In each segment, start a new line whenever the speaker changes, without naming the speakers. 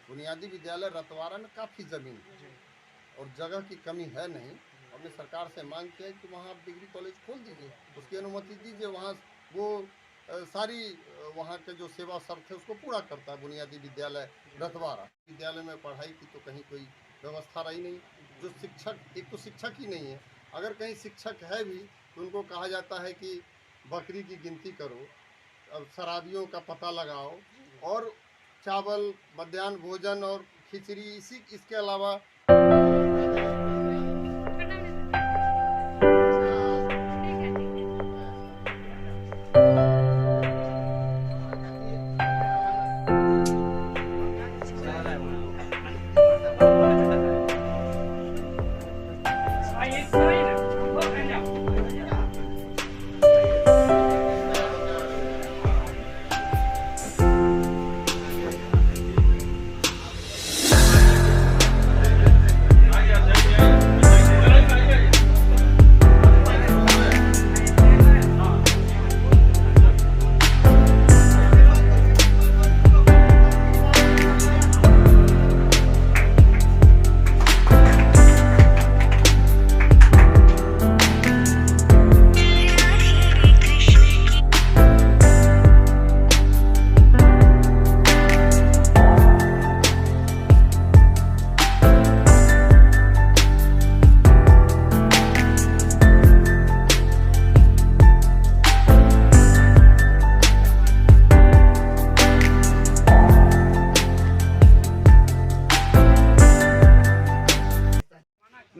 बुनियादी विद्यालय रतवारा में काफ़ी ज़मीन और जगह की कमी है नहीं। हमने सरकार से मांग किया है कि वहाँ आप डिग्री कॉलेज खोल दीजिए, उसकी अनुमति दीजिए। वहाँ वो सारी वहाँ के जो सेवा शर्त है उसको पूरा करता है बुनियादी विद्यालय रतवारा। विद्यालय में पढ़ाई की तो कहीं कोई व्यवस्था रही नहीं। जो शिक्षक, एक तो शिक्षक ही नहीं है, अगर कहीं शिक्षक है भी तो उनको कहा जाता है कि बकरी की गिनती करो, अब शराबियों का पता लगाओ, और चावल, मध्याह्न भोजन और खिचड़ी, इसके अलावा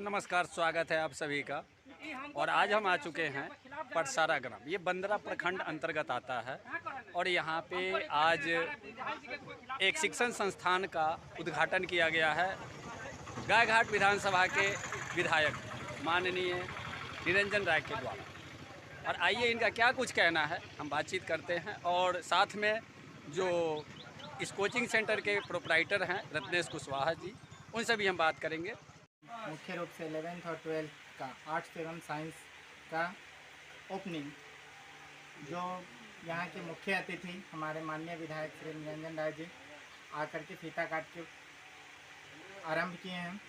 नमस्कार, स्वागत है आप सभी का। और आज हम आ चुके हैं परसारा ग्राम, ये बंदरा प्रखंड अंतर्गत आता है। और यहाँ पे आज एक शिक्षण संस्थान का उद्घाटन किया गया है गायघाट विधानसभा के विधायक माननीय निरंजन राय के द्वारा। और आइए इनका क्या कुछ कहना है हम बातचीत करते हैं। और साथ में जो इस कोचिंग सेंटर के प्रोप्राइटर हैं रत्नेश कुशवाहा जी, उनसे भी हम बात करेंगे।
मुख्य रूप से 11th और 12th का आर्ट्स एवं साइंस का ओपनिंग जो यहाँ के मुख्य अतिथि हमारे माननीय विधायक श्री निरंजन राय जी आकर के फीता काट के आरंभ किए हैं।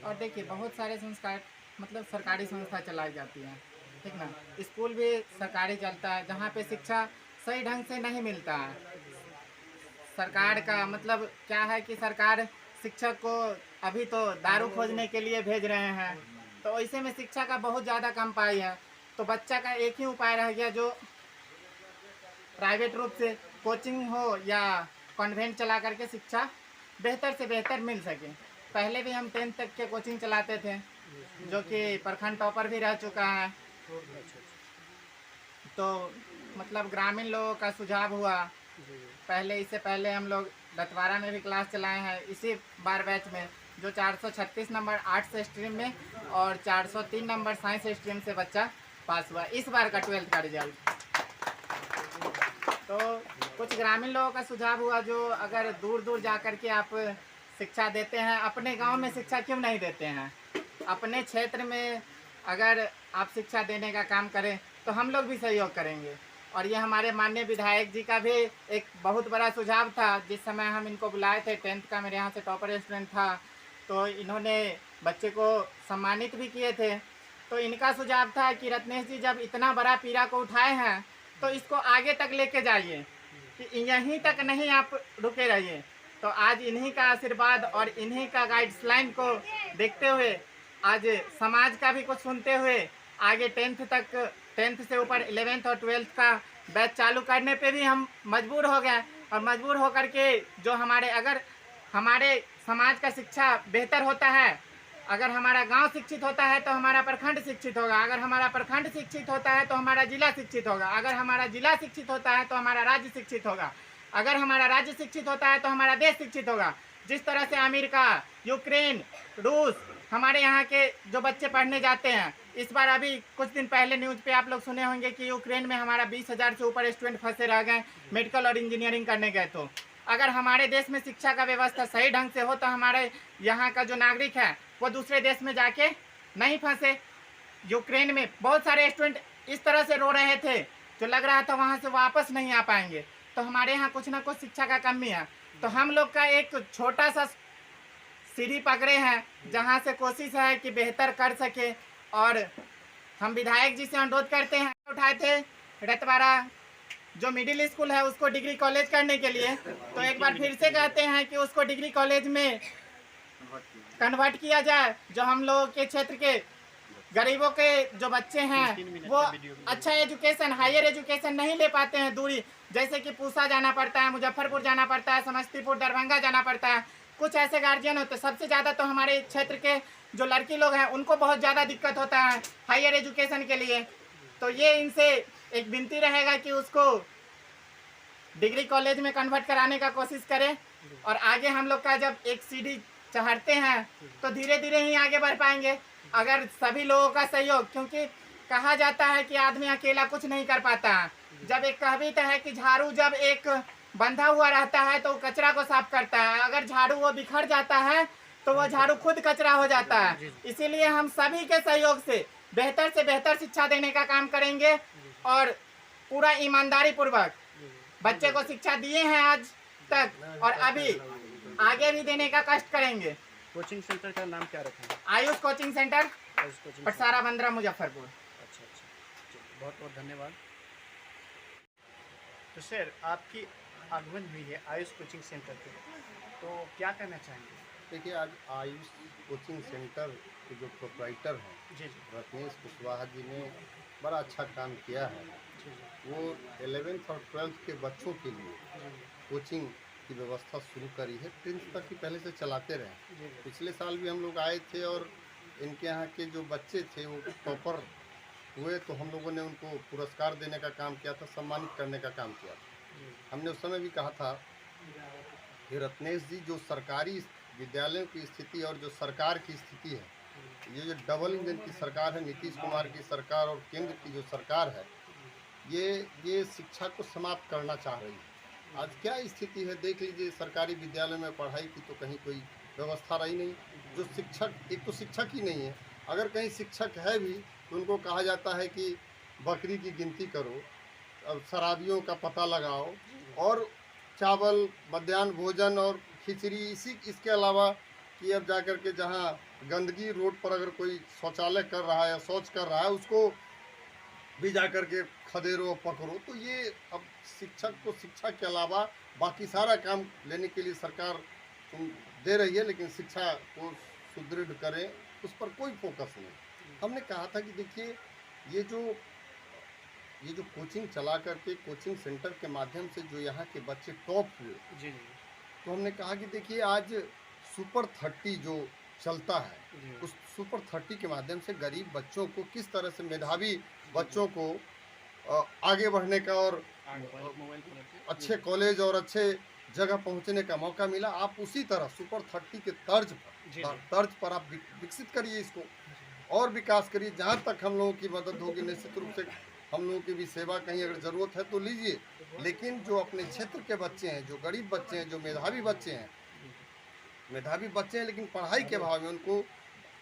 और देखिए बहुत सारे संस्कार मतलब सरकारी संस्था चलाई जाती हैं, ठीक ना। स्कूल भी सरकारी चलता है जहाँ पे शिक्षा सही ढंग से नहीं मिलता है। सरकार का मतलब क्या है कि सरकार शिक्षक को अभी तो दारू खोजने के लिए भेज रहे हैं, तो ऐसे में शिक्षा का बहुत ज़्यादा कम पाई है। तो बच्चा का एक ही उपाय रह गया जो प्राइवेट रूप से कोचिंग हो या कॉन्वेंट चला करके शिक्षा बेहतर से बेहतर मिल सके। पहले भी हम 10th तक के कोचिंग चलाते थे जो कि प्रखंड टॉपर भी रह चुका है। तो मतलब ग्रामीण लोगों का सुझाव हुआ, इससे पहले हम लोग रतवारा में भी क्लास चलाए हैं। इसी बार बैच में जो 436 नंबर आर्ट्स स्ट्रीम में और 403 नंबर साइंस स्ट्रीम से बच्चा पास हुआ इस बार का 12th का रिजल्ट। तो कुछ ग्रामीण लोगों का सुझाव हुआ जो अगर दूर दूर जा कर के आप शिक्षा देते हैं, अपने गांव में शिक्षा क्यों नहीं देते हैं। अपने क्षेत्र में अगर आप शिक्षा देने का काम करें तो हम लोग भी सहयोग करेंगे। और ये हमारे माननीय विधायक जी का भी एक बहुत बड़ा सुझाव था। जिस समय हम इनको बुलाए थे, 10th का मेरे यहाँ से टॉपर स्टूडेंट था, तो इन्होंने बच्चे को सम्मानित भी किए थे। तो इनका सुझाव था कि रत्नेश जी जब इतना बड़ा पीड़ा को उठाए हैं तो इसको आगे तक लेके जाइए, कि यहीं तक नहीं आप रुके रहिए। तो आज इन्हीं का आशीर्वाद और इन्हीं का गाइडलाइन को देखते हुए आज समाज का भी कुछ सुनते हुए आगे 10th से ऊपर 11th और 12th का बैच चालू करने पे भी हम मजबूर हो गए। और मजबूर होकर के जो अगर हमारे समाज का शिक्षा बेहतर होता है, अगर हमारा गांव शिक्षित होता है तो हमारा प्रखंड शिक्षित होगा, अगर हमारा प्रखंड शिक्षित होता है तो हमारा जिला शिक्षित होगा, अगर हमारा जिला शिक्षित होता है तो हमारा राज्य शिक्षित होगा, अगर हमारा राज्य शिक्षित होता है तो हमारा देश शिक्षित होगा। जिस तरह से अमेरिका, यूक्रेन, रूस, हमारे यहाँ के जो बच्चे पढ़ने जाते हैं, इस बार अभी कुछ दिन पहले न्यूज़ पे आप लोग सुने होंगे कि यूक्रेन में हमारा 20,000 से ऊपर स्टूडेंट फंसे रह गए, मेडिकल और इंजीनियरिंग करने गए। तो अगर हमारे देश में शिक्षा का व्यवस्था सही ढंग से हो तो हमारे यहाँ का जो नागरिक है वो दूसरे देश में जाके नहीं फंसे। यूक्रेन में बहुत सारे स्टूडेंट इस तरह से रो रहे थे जो लग रहा था वहाँ से वापस नहीं आ पाएंगे। तो हमारे यहाँ कुछ ना कुछ शिक्षा का कमी है। तो हम लोग का एक छोटा सा सीढ़ी पकड़े हैं, जहां से कोशिश है कि बेहतर कर सके। और हम विधायक जी से अनुरोध करते हैं, उठाए थे रतवारा जो मिडिल स्कूल है उसको डिग्री कॉलेज करने के लिए, तो एक बार फिर से कहते हैं कि उसको डिग्री कॉलेज में कन्वर्ट किया जाए। जो हम लोगों के क्षेत्र के गरीबों के जो बच्चे हैं वो अच्छा एजुकेशन, हायर एजुकेशन नहीं ले पाते हैं, दूरी जैसे कि पूसा जाना पड़ता है, मुजफ्फरपुर जाना पड़ता है, समस्तीपुर दरभंगा जाना पड़ता है। कुछ ऐसे गार्जियन होते हैं, सबसे ज़्यादा तो हमारे क्षेत्र के जो लड़की लोग हैं उनको बहुत ज़्यादा दिक्कत होता है हायर एजुकेशन के लिए। तो ये इनसे एक विनती रहेगा कि उसको डिग्री कॉलेज में कन्वर्ट कराने का कोशिश करें। और आगे हम लोग का जब एक सीढ़ी चढ़ते हैं तो धीरे धीरे ही आगे बढ़ पाएंगे, अगर सभी लोगों का सहयोग। क्योंकि कहा जाता है कि आदमी अकेला कुछ नहीं कर पाता है। जब एक कहावत है कि झाड़ू जब एक बंधा हुआ रहता है तो कचरा को साफ करता है, अगर झाड़ू वो बिखर जाता है तो वो झाड़ू खुद कचरा हो जाता है। इसीलिए हम सभी के सहयोग से बेहतर शिक्षा देने का काम करेंगे और पूरा ईमानदारी पूर्वक बच्चे को शिक्षा दिए हैं आज तक और अभी आगे भी देने का कष्ट करेंगे।
कोचिंग सेंटर का नाम क्या रखा है?
Ayush coaching centre,
Ayush coaching
Patsara Bandra, Muzaffarpur.
अच्छा अच्छा, बहुत बहुत धन्यवाद। तो सर, आपकी आगमन हुई है आयुष कोचिंग सेंटर पे, तो क्या कहना चाहेंगे?
देखिए, आज आयुष कोचिंग सेंटर के जो प्रोप्राइटर हैं
जी जी
रत्नेश कुशवाहा जी ने बड़ा अच्छा काम किया है।
जी जी
वो 11th और 12th के बच्चों के लिए कोचिंग की व्यवस्था शुरू करी है। 10th तक की पहले से चलाते रहे।
जी
पिछले साल भी हम लोग आए थे और इनके यहाँ के जो बच्चे थे वो टॉपर हुए, तो हम लोगों ने उनको पुरस्कार देने का काम किया था, सम्मानित करने का काम किया था।
जी
हमने उस समय भी कहा था कि रत्नेश जी, जो सरकारी विद्यालयों की स्थिति और जो सरकार की स्थिति है, ये जो डबल इंजन की सरकार है, नीतीश कुमार की सरकार और केंद्र की जो सरकार है, ये शिक्षा को समाप्त करना चाह रही है। आज क्या स्थिति है देख लीजिए, सरकारी विद्यालय में पढ़ाई की तो कहीं कोई व्यवस्था रही नहीं। जो शिक्षक, एक तो शिक्षक ही नहीं है, अगर कहीं शिक्षक है भी तो उनको कहा जाता है कि बकरी की गिनती करो, अब शराबियों का पता लगाओ, और चावल, मध्याह्न भोजन और खिचड़ी, इसके अलावा कि अब जाकर के जहाँ गंदगी रोड पर अगर कोई शौचालय कर रहा है या शौच कर रहा है उसको भी जाकर के खदेरो पकड़ो। तो ये अब शिक्षक को शिक्षा के अलावा बाकी सारा काम लेने के लिए सरकार दे रही है, लेकिन शिक्षा को सुदृढ़ करें उस पर कोई फोकस नहीं। हमने कहा था कि देखिए, ये जो कोचिंग चला करके कोचिंग सेंटर के माध्यम से जो यहाँ के बच्चे टॉप हुए,
जी
तो हमने कहा कि देखिए, आज सुपर 30 जो चलता है,
जी
उस सुपर 30 के माध्यम से गरीब बच्चों को किस तरह से, मेधावी बच्चों को आगे बढ़ने का और अच्छे कॉलेज और अच्छे जगह पहुंचने का मौका मिला। आप उसी तरह सुपर 30 के तर्ज
जी।
पर आप विकसित करिए, इसको और विकास करिए। जहाँ तक हम लोगों की मदद होगी, निश्चित रूप से हम लोगों की भी सेवा कहीं अगर ज़रूरत है तो लीजिए। लेकिन जो अपने क्षेत्र के बच्चे हैं, जो गरीब बच्चे हैं, जो मेधावी बच्चे हैं लेकिन पढ़ाई के अभाव में उनको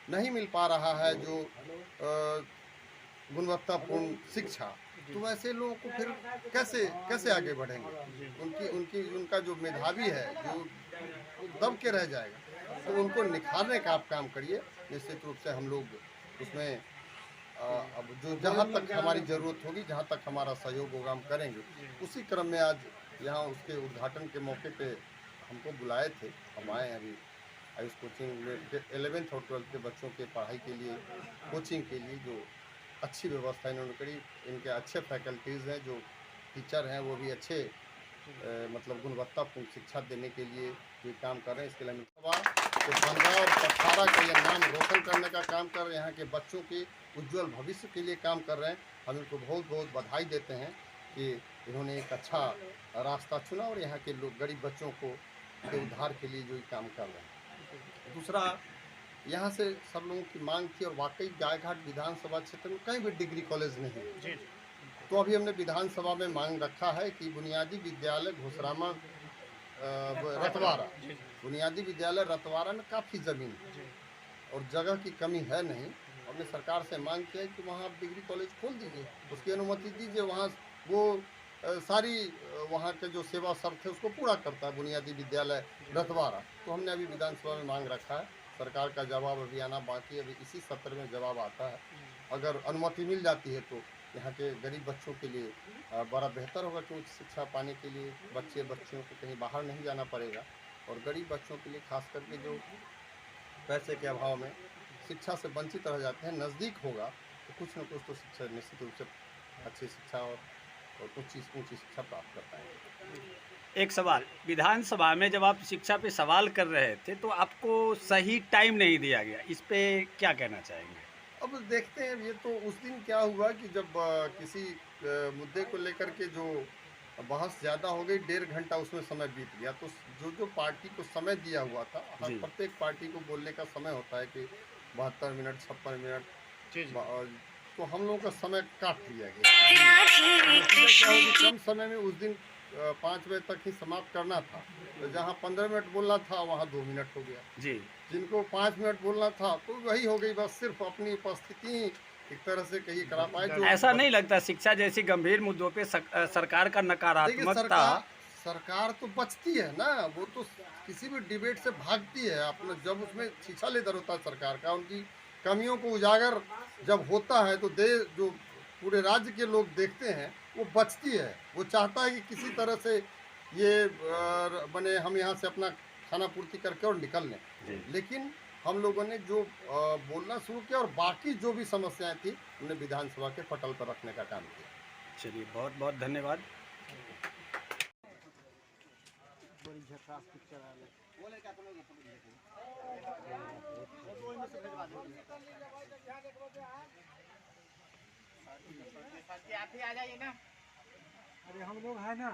नहीं मिल पा रहा है जो गुणवत्तापूर्ण शिक्षा, तो वैसे लोगों को फिर कैसे आगे बढ़ेंगे? उनका जो मेधावी है जो दब के रह जाएगा। तो उनको निखारने का आप काम करिए। निश्चित रूप से हम लोग उसमें अब जो जहाँ तक हमारी ज़रूरत होगी, जहाँ तक हमारा सहयोग होगा, हम करेंगे। उसी क्रम में आज यहाँ उसके उद्घाटन के मौके पे हमको बुलाए थे। हम आए अभी आयुष कोचिंग में 11th और 12th के बच्चों के पढ़ाई के लिए, कोचिंग के लिए जो अच्छी व्यवस्था इन्होंने करी। इनके अच्छे फैकल्टीज़ हैं, जो टीचर हैं वो भी अच्छे मतलब गुणवत्तापूर्ण शिक्षा देने के लिए ये काम कर रहे हैं। इसके लिए तो बंदा और पटसारा का ये नाम रोशन करने का काम कर रहे हैं, यहाँ के बच्चों के उज्जवल भविष्य के लिए काम कर रहे हैं। हम इनको बहुत बहुत बधाई देते हैं कि इन्होंने एक अच्छा रास्ता चुना और यहाँ के लोग गरीब बच्चों को के उद्धार के लिए जो ये काम कर रहे हैं। दूसरा, यहाँ से सब लोगों की मांग थी और वाकई गायघाट विधानसभा क्षेत्र में कहीं भी डिग्री कॉलेज नहीं है।
जी
तो अभी हमने विधानसभा में मांग रखा है कि बुनियादी विद्यालय घोसरामा रतवारा, बुनियादी विद्यालय रतवारा में काफ़ी ज़मीन है और जगह की कमी है नहीं। हमने सरकार से मांग किया है कि वहाँ आप डिग्री कॉलेज खोल दीजिए, उसकी अनुमति दीजिए। वहाँ वो सारी वहाँ के जो सेवा शर्त है उसको पूरा करता है बुनियादी विद्यालय रतवारा। तो हमने अभी विधानसभा में मांग रखा है, सरकार का जवाब अभी आना बाकी है, अभी इसी सत्र में जवाब आता है। अगर अनुमति मिल जाती है तो यहाँ के गरीब बच्चों के लिए बड़ा बेहतर होगा कि उच्च शिक्षा पाने के लिए बच्चियों को कहीं बाहर नहीं जाना पड़ेगा। और गरीब बच्चों के लिए खास करके जो पैसे के अभाव में शिक्षा से वंचित रह जाते हैं, नज़दीक होगा तो कुछ न कुछ तो शिक्षा निश्चित रूप से अच्छी शिक्षा और ऊँची शिक्षा प्राप्त कर पाएंगे।
एक सवाल, विधानसभा में जब आप शिक्षा पे सवाल कर रहे थे तो आपको सही टाइम नहीं दिया गया, इस पे क्या कहना चाहेंगे?
अब देखते हैं, ये तो उस दिन क्या हुआ कि जब किसी मुद्दे को लेकर के जो बहस ज़्यादा हो गई, 1.5 घंटा उसमें समय बीत गया। तो जो पार्टी को समय दिया हुआ था, हर
जी।
प्रत्येक पार्टी को बोलने का समय होता है कि 72 मिनट 56 मिनट,
जी जी
तो हम लोगों का समय काट लिया गया। क्या हो कि कम समय में उस दिन 5 बजे तक ही समाप्त करना था, तो जहाँ 15 मिनट बोलना था वहाँ 2 मिनट हो गया।
जी।
जिनको 5 मिनट बोलना था तो वही हो गई, बस सिर्फ अपनी उपस्थिति एक तरह से कही करा पाए। जो
ऐसा नहीं लगता शिक्षा जैसी गंभीर मुद्दों पे सरकार का
देखिए,
नकारात्मकता?
सरकार तो बचती है ना, वो तो किसी भी डिबेट से भागती है। अपना जब उसमें छीछा लेदर होता है सरकार का, उनकी कमियों को उजागर जब होता है तो जो पूरे राज्य के लोग देखते हैं वो बचती है। वो चाहता है कि किसी तरह से ये बने, हम यहाँ से अपना खाना पूर्ति करके और निकल लें। लेकिन हम लोगों ने जो बोलना शुरू किया और बाकी जो भी समस्याएं थी हमने विधानसभा के पटल पर रखने का काम किया।
चलिए, बहुत बहुत धन्यवाद।
आप ही आ जाइए ना।
अरे हम लोग है ना